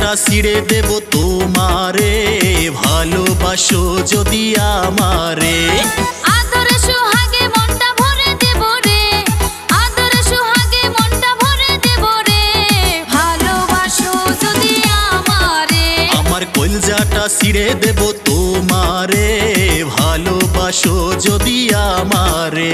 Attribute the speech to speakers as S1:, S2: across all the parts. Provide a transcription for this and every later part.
S1: কলজাটা ছিঁড়ে দেব তোমারে, ভালোবাসো যদি আমারে।
S2: আদরে সোহাগে মনটা ভরে দেব রে, আদরে সোহাগে মনটা ভরে দেব রে, ভালোবাসো যদি আমারে।
S1: আমার কলজাটা ছিঁড়ে দেব তোমারে, ভালোবাসো যদি আমারে।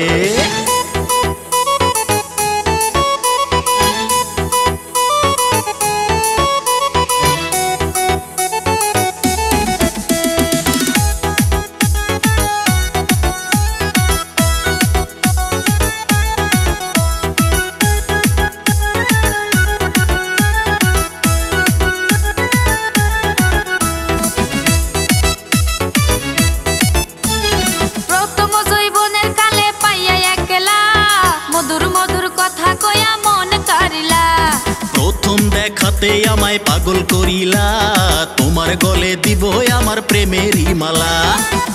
S1: প্রথম দেখাতে আমায় পাগল করিলা, তোমার গলে দিব আমার প্রেমেরই মালা।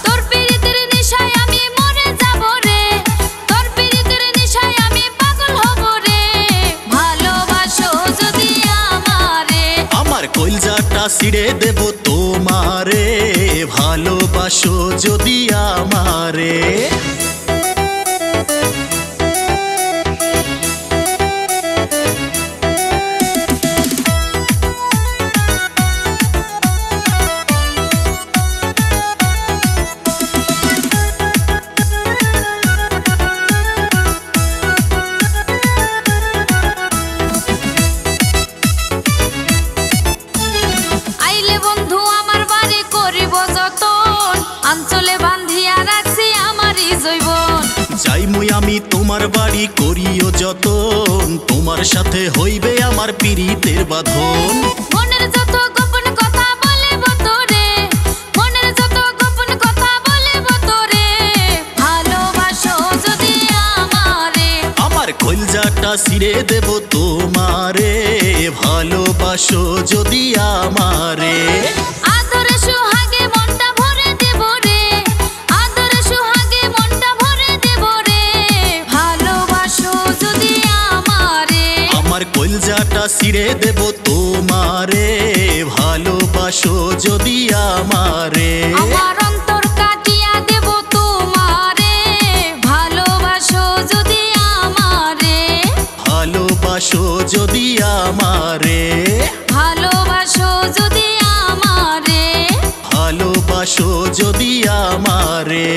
S2: তোর পিরিতের নেশায় আমি মরে যাব রে, তোর পিরিতের নেশায় আমি পাগল হব রে, ভালোবাসো যদি আমারে।
S1: আমার কলজাটা ছিঁড়ে দেব তোমারে, ভালোবাসো যদি আমারে।
S2: আঞ্চলে বান্ধিয়া রাখছি আমারই জৈবন,
S1: যাইমুই আমি তোমার বাড়ি করিও যতন, তোমার সাথে হইবে আমার পীড়িতের বাঁধন।
S2: মনের যত গোপন কথা বলিব তোরে, মনের যত গোপন কথা বলিব তোরে, ভালোবাসো যদি আমারে।
S1: আমার কলজাটা ছিঁড়ে দেব তোমারে, ভালোবাসো যদি আমারে।
S2: আদরে সোহাগে মনটা ভরে দেব রে, আদরে সোহাগে মনটা ভরে দেব রে, ভালোবাসো যদি আমারে।
S1: আমার কলজাটা ছিঁড়ে দেব তোমারে, ভালোবাসো যদি আমারে।
S2: আমার অন্তর কাটিয়া দেব তোমারে, ভালোবাসো যদি আমারে।
S1: ভালোবাসো যদি আমারে,
S2: ভালোবাসো যদি আমারে,
S1: ভালোবাসো যদি আমারে।